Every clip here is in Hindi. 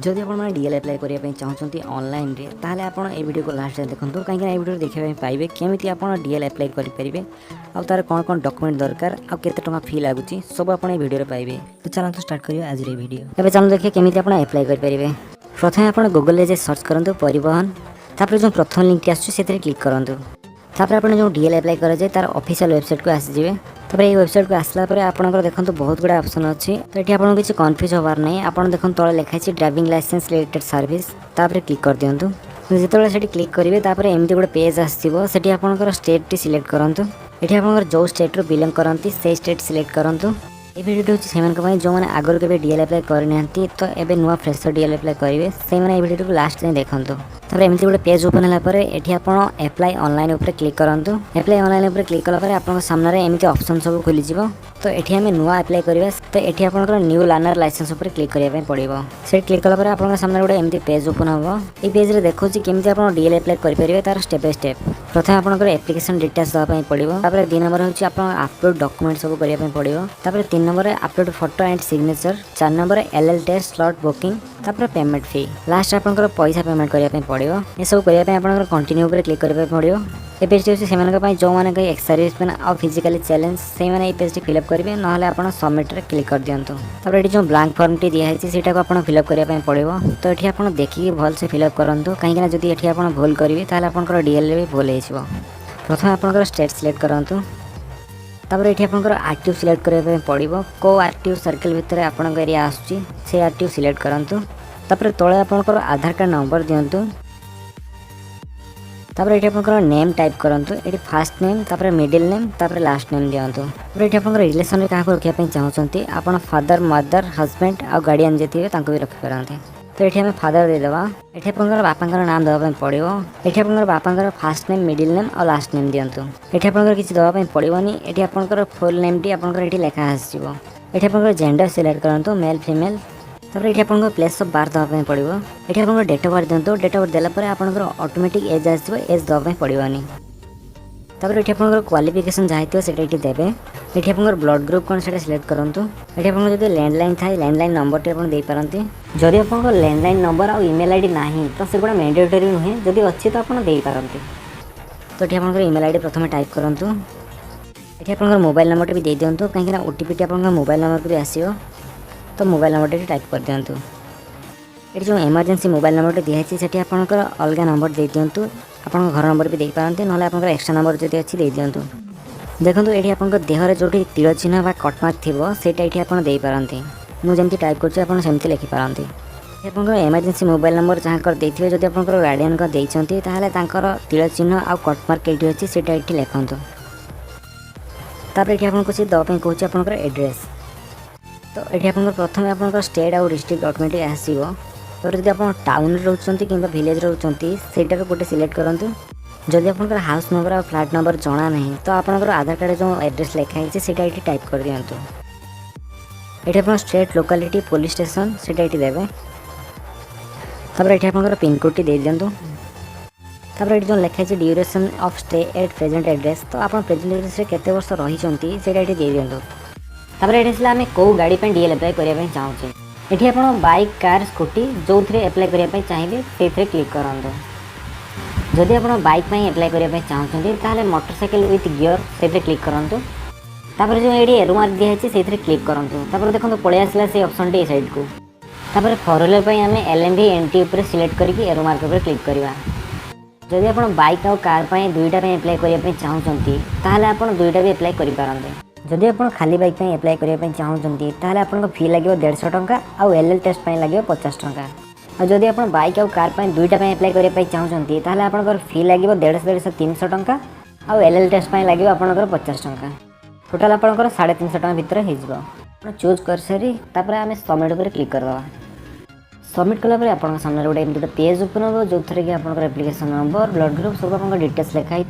जदि आप डीएल अप्लाई करने चाहते ऑनलाइन रे ताहले आपण ए वीडियो को लास्ट देखो कहीं ए वीडियो देखा पाइबे केमी आप डीएल अप्लाई करेंगे आउ तार कौन कौन डॉक्यूमेंट दरकार आउ केते टंका फी लगुच सब आप वीडियो पाइबे। तो चलते स्टार्ट करिए आज वीडियो। एबे चलो देखिए केमी आप अप्लाई करेंगे। प्रथम आप गूगल रे सर्च करूँ परिवहन तापर जो प्रथम लिंक आसुच्छी से क्लिक करूँ तापर आप जो डीएल अप्लाई कराए तार ऑफिशियल वेबसाइट को आसीजे। तब ये वेबसाइट को आसला आपंकर देखो बहुत गुड़ा ऑप्शन अच्छी तो ये आपको किसी कन्फ्यूज होबार नहीं। आप देखो तले लिखाई ड्राइविंग लाइसेंस रिलेटेड सर्विस तापर क्लिक कर दिंतु। जिते से क्लिक करेंगे तापर एमती गोटे पेज आसो से आपंकर स्टेट सिलेक्ट करूँ। ये आपंकर जो स्टेट रू बिलोंग करती से स्टेट सिलेक्ट करूँ। ये वीडियो हूँ जो मैंने आगुरी के डीएल अप्लाई करना तो ये नुआ फ्रेशर डीएल अप्लाई करेंगे से मैंने वीडियो को लास्ट जाए देखो। तब एमती गोटे पेज ओपन है ये आप अप्लाई ऑनलाइन उपर क्लिक करूँ। अप्लाई ऑनलाइन उपर क्लिक कलापर आप सामने एमती ऑप्शन सब खोलीजिव। तो ये आम नुआ अप्लाई करवा तो ये आपंकर न्यू लर्नर लाइसेंस उपर क्लिक करने पड़ो। से क्लिक कलापर आप सामने गोटे एमती पेज ओपन हम। ये पेज रे देखो केमती आप डीएल अप्लाई करेंगे तार स्टेप बाय स्टेप। प्रथम आपंकर एप्लिकेशन डिटेल्स देवाई पड़ो। तापर 2 नंबर हूँ आप अपलोड डॉक्यूमेंट सब करने पड़ो। तापर 3 number upload photo and signature. 4 number LL test slot booking तापर पेमेंट फी। लास्ट आपंकर पैसा पेमेंट करने पड़ो। ये सब करने आपंकर कंटिन्यू पर क्लिक करने पड़ो। ये पेज से जो मैंने एक्स सर्विसमैन आ फिजिकली चैलेंज से मैंने पेज फिलअप करेंगे ना आप सबमिट क्लिक कर दिंतु। तब ये जो ब्लांक फॉर्म टी दिखाई से आपको फिलअप करने पड़ो। तो ये आप देखिए भल से फिलअप करूँ कहीं जब ये आप भूल करेंगे ताल आपंकर डीएल भी भूल हो। प्रथम आपंकर स्टेट सिलेक्ट करूँ। तापर ये आपंकर आरटीओ सिलेक्ट करने पड़ो। को आरटीओ सर्कल भितर आपंक एरिया आसूँ से आरटीओ सिलेक्ट करूँ। तापर तले आपंकर आधार कार्ड नंबर दिंतु। तापर ये आपंकर नेम टाइप करूँ। ये फास्ट नेम तापर मिडिल नेम तापर लास्ट नेम दिंतु। तापर ये आपंकर रिलेशन में क्या रखापी चाहते आप फादर मदर हजबैंड आ गार्डियन जी थे भी रखिपारते। तो ये आम फादर देदेवा। ये आपंकर बापांकर नाम देवाई पड़ो। ये आपंकर बापांकर फास्ट नेम मिडिल नेम और लास्ट नेम दिंतु। ये आपंकर किसी देवाई पड़ोनी। ये आपंकर फुल नेम टी आपंकर ये लिखा आसो। ये आपंकर जेंडर सिलेक्ट करूँ मेल फीमेल। तापर ये आपंकर प्लेस ऑफ बर्थ देवाई पड़ो। ये आपंकर डेट ऑफ बर्थ दिंतु। डेट ऑफ बर्थ देलापर आपंकर ऑटोमेटिक एज आसो एज देवाई पड़ोनी। तापर ये आपंकर क्वालिफिकेशन जहाँ थी से देवे। ये आपंकर ब्लड ग्रुप कौन से सिलेक्ट करूँ। ये आपंकर जो लैंडलाइन था लैंडलाइन नंबर टी आप पारती। जदि आपंकर लैंडलाइन नंबर और ईमेल आईडी नहीं तो से गुड़ा मैंडेटरी नुहे जदि अच्छी तो आपड़ दे पारती। तो ये आपंकर ईमेल आईडी प्रथम टाइप करूँ। ये आपंकर मोबाइल नंबर भी दे दिंतु कहीं ओटीपी टी आपंकर मोबाइल नंबर को भी आसो। तो मोबाइल नंबर टाइप कर दिंतु। ये जो इमरजेंसी मोबाइल नंबर दिखाई से आपंकर अलग नंबर दे दिंतु। आप घर नंबर भी दे पारती ना आपंकर एक्स्ट्रा नंबर जब अच्छी दे दिंतु। देखो ये आपंकर देहरे जो तीर चिन्ह बा कटमार्क थी सेटा ये आप दे पारती। मुझे टाइप करमती लिखिपारती। आपंकर इमरजेंसी मोबाइल नंबर जहाँ कर देथिबे जदि आपंकर गार्डियन को देइचंती ताहले तांकर तीर चिन्ह आ कटमार्क ये अच्छी सेटा ये लिखंतु। तापर ये आपको सी दवाई कहूँ आपंकर एड्रेस। तो ये आपंकर प्रथम आपंकर स्टेट आउ डिस्ट्रिक्ट ऑटोमेटिक आसो। तो जब आप टाउन रोचंती कि विलेज रोचंती सेटार गोटे सिलेक्ट करूँ। जदि आपंकर हाउस नंबर और फ्लैट नंबर जना नहीं तो आपंकर आधार कार्ड जो एड्रेस लिखाई से ये टाइप कर दिंतु। ये आप स्टेट लोकालिटी पुलिस स्टेशन से ये देवे। तापर ये आपंकर पिनकोड टी दे दिंतु। तापर ये जो लिखाई duration of stay at present address तो आप प्रेजेंट एड्रेस केते वर्ष रही से ये दे दिंतु। तापर ये आम कौ गाड़ी डीएल अप्लाई करने चाहूँ। ये आप बाइक कार स्कूटी जो थे अप्लाई करने चाहिए से क्लिक करूँ। जदि आप बाइक अप्लाई करने चाहते ताहले मोटरसाइकिल विथ गियर से क्लिक करूँ। तापर जो ये एरो मार्क दिखाई से क्लिक करूँ। तापर देखो पलि आसला से ऑप्शन टी साइड को। तापर फोर व्हीलर आम एलएमवी एनटी उपर सिलेक्ट करके एरो मार्क उपर क्लिक करवा। जदि आप बाइक और कार दुईटा अप्लाई करने चाहते ताहले आप दुईटा भी अप्लाई करेंगे। जदि आप खाली बाइक अप्लाई करने चाहते ताहले आपको फी लगे 150 टंका आउ एलएल टेस्ट लगे 50 टंका। और जदि आप बाइक और कार दुईटा अप्लाई करने चाहते ताहले आपंकर फी लगे 150 300 टंका आउ एलएल टेस्ट लगे आपंकर 50 टंका। टोटाल आपंकर 350 टंका भितर हो चूज कर सारी तापर आम सबमिट पर क्लिक करवा। सबमिट कलापर आप सामने गोटे पेज ओपन हो जो थे कि आप एप्लिकेशन नंबर ब्लड ग्रुप सब आप डिटेल्स लिखाई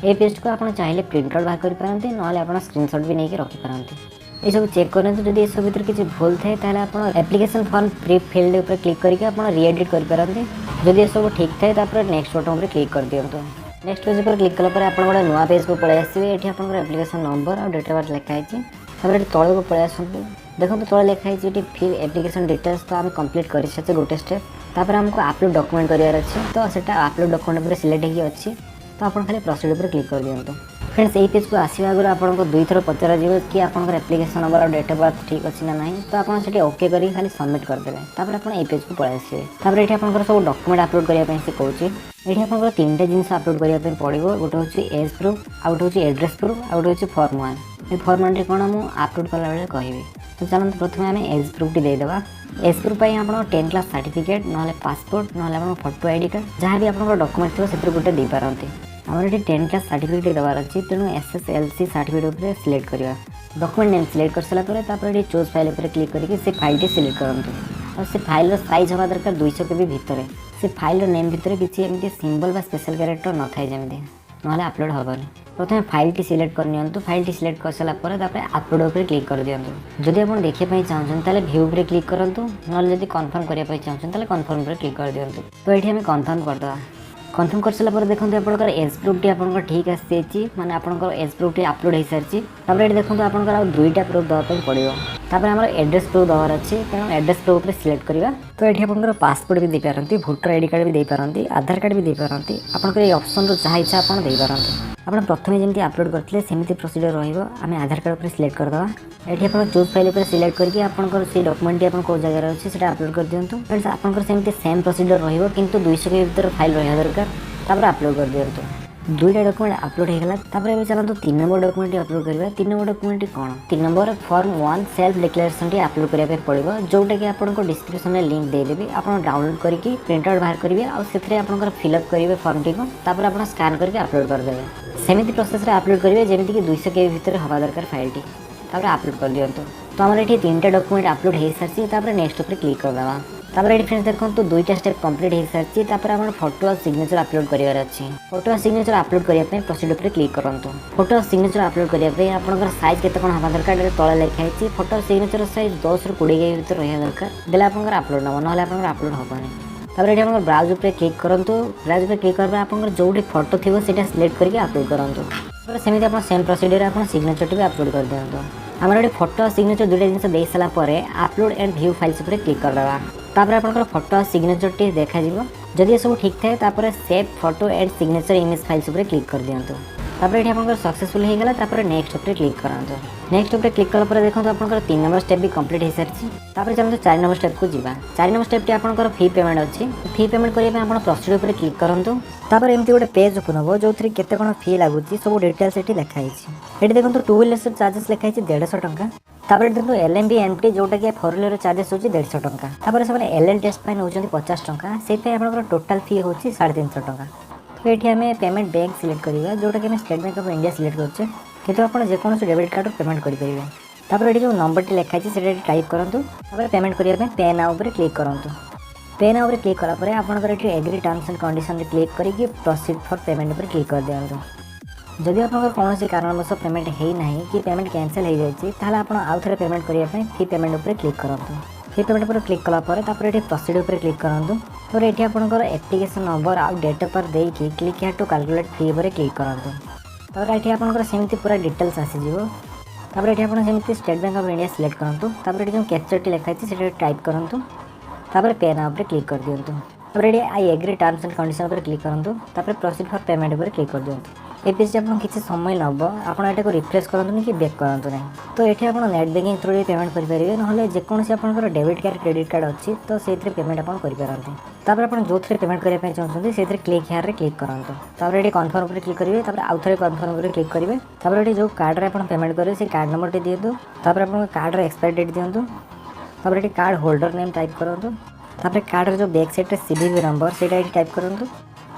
ये पेज को आप चाहिए प्रिंट आउट बाहर करते ना आप स्क्रीनशॉट भी नहीं रखिपारती। ये सब चेक करें जब सब भर किसी भूल थाए आप एप्लिकेशन फॉर्म प्री फिल्ड उपर क्लिक करके आप रीएडिट करेंगे। जब ये सब ठीक थाए तापर नेक्स्ट बटन पर क्लिक कर दिंतु। नेक्स्ट पेज पर क्लिक कलापर आप गोटे नुआ पेज को पलि आसवे। ये आप एप्लिकेशन नंबर और डेट ऑफ बर्थ लिखाई। तले को पलि आसतु देखो तले लिखाई फिल एप्लिकेशन डिटेल्स तो आम कंप्लीट कर सारे गोटे स्टेप तापर आमको अपलोड डॉक्यूमेंट करार अच्छे तो सेटा अपलोड डॉक्यूमेंट पर सिलेक्ट होगी अच्छी तो आप खाली प्रोसीड पर क्लिक कर दिंतु। फ्रेंड्स यही पेज को आसवा आगे आपको 2 थर पचर कि आपंकर एप्लिकेशन नंबर और डेट ऑफ बर्थ ठीक अच्छी ना नहीं तो आपड़ी ओके करके खाली सबमिट करदे तापर आप पेज को पलि आसवे। तापर ये आप सब डॉक्यूमेंट अपलोड करने से कौन ये आप 3टा जिनस अपलोड करने पड़ो गोटे हूँ एज प्रूफ आउ गोटे हूँ एड्रेस प्रूफ आउ गोटे हूँ फॉर्म 1 ये फॉर्म 1 कौन मुझे अपलोड कला बेले कहि तो चलते प्रथम आम एज प्रूफ टी देदेवा। एज प्रूफ आप 10th क्लास सर्टिफिकेट ना पासपोर्ट ना फोटो आईडी कार्ड जहाँ भी आप डॉक्यूमेंट थो से गोटे दे पारती आमर ये 10th क्लास सर्टिफिकेट देवार अच्छी तेणु SSLC सर्टिफिकेट पर सिलेक्ट करवा डॉक्यूमेंट नेम सिलेक्ट कर सारापर ये चूज फाइल पर क्लिक करके से फाइल टी सिलेक्ट करूँ और से फाइल साइज हवा दरकार 200 KB भितर से फाइल नेम भितर किसी एमती सिंबल बा स्पेशल कैरेक्टर न थाए जमी ना अपलोड हेनी। प्रथम फाइल टी सिलेक्ट कर फाइल टी सिलेक्ट कर सारापर अपलोड पर क्लिक कर दिंतु। जदि आप देखापी चाहते भ्यू पर क्लिक करूँ ना जब कन्फर्म करने चाहते कन्फर्म पर क्लिक कर दिंतु। तो ये आम कन्फर्म करदे कन्फर्म कर सारापर देखो आप एज प्रूफ टी आप ठीक आसी मैंने आप एज प्रूफ टी अपलोड हो सारी ये देखो आप 2टा प्रूफ देवाई पड़ो तापर आम एड्रेस प्रूफ देवार अच्छे तेणु एड्रेस प्रूफ पर सिलेक्ट करवा। तो ये आप पासपोर्ट भी दे पारती भोटर आईडी कार्ड भी दे पारती आधार कार्ड भी दे पारती आपंकर ये ऑप्शन रो जहाँ इच्छा आप दे पारती। आप प्रथम जमी अपलोड करते सेमती प्रोसीजर रही आधार कार्ड पर सिलेक्ट करदे ये आप चूज फाइल पर सिलेक्ट करके आपंकर से डॉक्यूमेंट आप कौ जगह अच्छे से अपलोड कर दिंतु। फ्रेंड्स आपंकर सेमती सेम प्रोसीजर रहिंतु 200 KB भर फाइल रहा दरकार तापर अपलोड कर दिंतु। 2टा डॉक्यूमेंट अपलोड होगा तापर चलते 3 नंबर डॉक्यूमेंट अपलोड करवा। 3 नंबर डॉक्यूमेंट कौन 3 number form 1 self declaration T upload करने पड़ो जोटा कि आपको डिस्क्रिप्शन में लिंक देदेवी आप डाउनलोड करके प्रिंट आउट बाहर करेंगे और से आप फिलअप करेंगे फॉर्म टी को तापर आप स्कान करके अपलोड करदे सेमती प्रोसेस अपलोड करेंगे जमीक 200 KB भर हवा दरकार फाइल टी तापर अपलोड कर दिंतु। तो आम ये 3टा डॉक्यूमेंट अपलोड हो सारी नेक्स्ट पर क्लिक करदे तापर ये फ्रेंड्स देखो 2टा स्टेप कंप्लीट हो सारी आम फोटो और सिग्नेचर अपलोड करार अच्छी फोटो और सिग्नेचर अपलोड करने प्रोसीड पर क्लिक करूँ। फोटो और सिग्नेचर अपलोड करने आपंकर साइज के हवा दरकार तले लिखाई फोटो और सिग्नेचर साइज 10 ରୁ 20 KB भर रहा दरकार देने आपंकर अपलोड नब ना अपलोड हेनी। तापर ये आप ब्राउज पर क्लिक करूँ ब्राउज पर क्लिक कर आप जो फोटो थी से सिलेक्ट करके अपलोड करूँ सेमती आप सेम प्रोसीजर आप सिग्नेचर टी भी अपलोड कर दिंतु। आम ये फोटो और सिग्नेचर 2टा जिन दे सारापर अपलोड एंड व्यू फाइल्स पर क्लिक करदे तापर आपंकर फोटो और सिग्नेचर टी देखा जदि सब ठीक थाए तापर save photo and signature image files पर क्लिक कर दिंतु। तापर ये आप सक्सेसफुल होगा तापर नेक्स्ट पर क्लिक करातु। नेक्स्ट पर क्लिक कला देखो आप 3 नंबर स्टेप भी कंप्लीट हो सारी तापर चलते 4 नंबर स्टेप को जीवा। 4 नंबर स्टेप टी आपंकर फी पेमेंट अच्छी फी पेमेंट करने आप प्रोसीड पर क्लिक करूँ तापर एमती गोटे पेज ओपन हम जो केते कौन फी लगुच सब डिटेल्स ये लिखाई ये देखो 2 व्हीलर्स चार्जेस लिखाई 150 टंका तापर देखो LMB एंट्री जोटा कि 4 व्हीलर चार्जेस होची 150 टंका तापर से LL टेस्ट पे नौचंदी 50 टंका से आपंकर टोटाल फी होची 350 टंका। तो ये आम पेमेंट बैंक सिलेक्ट करवा जोटा कि state bank of India select करछे किंतु आप जेकोसी डेबिट कार्ड पेमेंट करेंगे। तापर ये जो नंबर टी लिखाई से टाइप करूँ तापर पेमेंट करने पे नाउ पर क्लिक करूँ। पे नाउ पर क्लिक कलापर आपंकर ये agree terms and condition click करके प्रोसीड फॉर पेमेंट पर क्लिक कर दिंतु। जदि आप कौन कारणवश पेमेंट होना कि पेमेंट कैंसल हो जाए आप आउ थे पेमेंट करने फी पेमेंट पर क्लिक करूँ। फी पेमेंट पर क्लिक कलापर ये प्रोसीड पर क्लिक करूँ तो ये आपंकर एप्लिकेशन नंबर आउ डेट ऑफ बर्थ देकी click here to calculate fee पर क्लिक करूँ। तापर ये आपंकर सेमती पूरा डिटेल्स आसीज तापर ये आप सेमती state bank of India select करूँ तापर ये जो कैप्चर टी लिखाई से टाइप करूँ तापर पे नाउ पर क्लिक कर दिंतु। तापर ये I agree terms and condition पर क्लिक करूँ तापर प्रोसीड फॉर पेमेंट पर क्लिक कर दिंतु। ये पेज आप किसी समय नब आप रिफ्रेश करूँ कि बैक करूँ ना तो ये आप नेट बैंकिंग थ्रू पेमेंट करेंगे ना जेकोसी आप डेबिट कार्ड क्रेडिट कार्ड अच्छी तो से पेमेंट आप करेंगे। तापर आप जो थे पेमेंट करने चाहते से क्लिक हेयर क्लिक करूँ तापर ये कन्फर्म पर क्लिक करेंगे तापर आउ थे कन्फर्म पर क्लिक करेंगे तापर ये जो कार्ड आप पेमेंट करेंगे से कार्ड नंबर टी दिंतु तापर आप कार्ड एक्सपायरी डेट दिंतु तापर ये कार्ड होल्डर नेम टाइप करूँ तापर कार्ड जो बैक साइड CVV नंबर से टाइप करूँ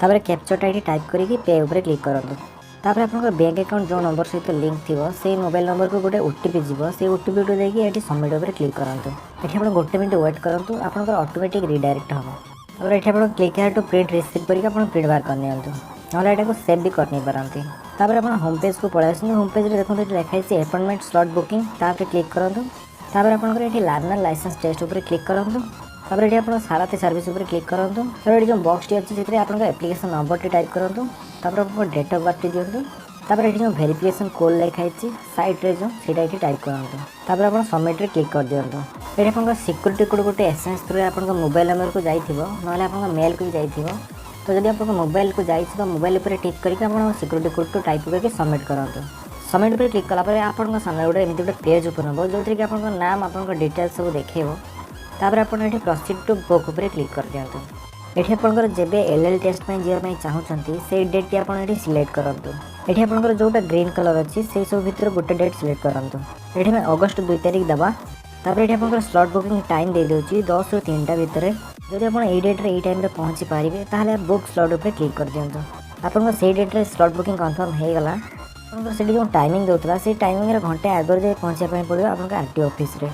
तापर कैप्चरटा ये टाइप करके पे ऊपर क्लिक करूँ तापर आपंकर बैंक अकाउंट जो नंबर सहित लिंक थी से मोबाइल नंबर को गोटे OTP जीव से OTP को देखिए ये सबमिट पर क्लिक करूँ ये आप 1 मिनट वेट करूँ आपंकर ऑटोमेटिक रिडायरेक्ट हम तापर ये आप click here to print receive करके आप प्रिंट बाहर कर नियंतु ना यहाँ सेव भी कर नहीं पारती। तापर आप होम पेज को पड़े आसते होम पेज देखो ये लिखाई अपॉइंटमेंट स्लॉट बुकिंग तापर क्लिक करूँ तापर आपंकर ये लर्नर लाइसेंस टेस्ट पर क्लिक करूँ तापर ये आप सारथी सर्विस पर क्लिक करूँ तापर ये जो बॉक्स टी अच्छी से आप एप्लिकेशन नंबर टी टाइप करूँ तापर आप डेट ऑफ बर्थ टी दिंतु तापर ये जो वेरिफिकेशन कोड लिखाई साइड्रे जो सीटा ये टाइप करूँ तापर आप सबमिट्रे क्लिक कर दिखाँ ये आप सिक्यूरीटी कोड गोटे एसएमएस थ्रू आप मोबाइल नंबर को जाइए ना आप मेल को भी जाइए तो जब आप मोबाइल को जाइए मोबाइल पर टिक करके आप सिक्यूरीटी कोड को टाइप करके सबमिट करूँ सबमिट पर क्लिक कलापर आपको सामने गोटे एमती गोटे पेज ओपन हो जो कि आप नाम आप डिटेल्स सब देखेब तापर आप प्रोसीड टू बुक उपर क्लिक कर दिखाँ ये आपंकर जब एलएल टेस्ट जावाई चाहते से डेट टी आप सिलेक्ट करूँ ये आपंकर जोटा ग्रीन कलर अच्छी से सब भितर गोटे डेट सिलेक्ट करूँ ये मैं अगस्ट 2 तारिख दबा तापर ये आपंकर स्लॉट बुकिंग टाइम दे दूँ 10 ରୁ 3टा भितर जब आप डेट्रे टाइम पहुँची पारे ताहले बुक स्लॉट उपर क्लिक कर दिखाँ आपन से डेट्रे स्लॉट बुकिंग कन्फर्म हो गला से जो टाइमिंग दूसरा से टाइमिंग घंटे आगर जाए पहुँचा पड़ो आप आरटीओ ऑफिस रे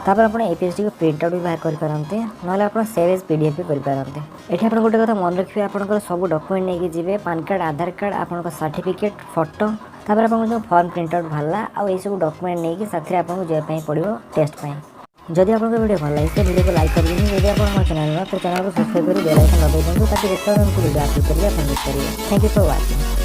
तापर आप एपीएसटी को प्रिंट आउट भी बाहर करते ना आप सेव एज पीडीएफ भी करते ये आप गोटे कथा मन रखिए आप सब डॉक्यूमेंट नहीं जी पैन कार्ड आधार कार्ड आप सर्टिफिकेट फोटो तापर आप जो फॉर्म प्रिंट आउट बाहर आउ ये सब डॉक्यूमेंट नहीं साथ आपको जावाई पड़ो टेस्ट जदि आप वीडियो भल लगे वीडियो को लाइक करेंगे जब आप चैनल तो चैनल को सब्सक्राइब कर बेल आइकन दबाई दिखाँ ताकि वीडियो अपलोड करेंगे आप मिस करेंगे। Thank you for watching.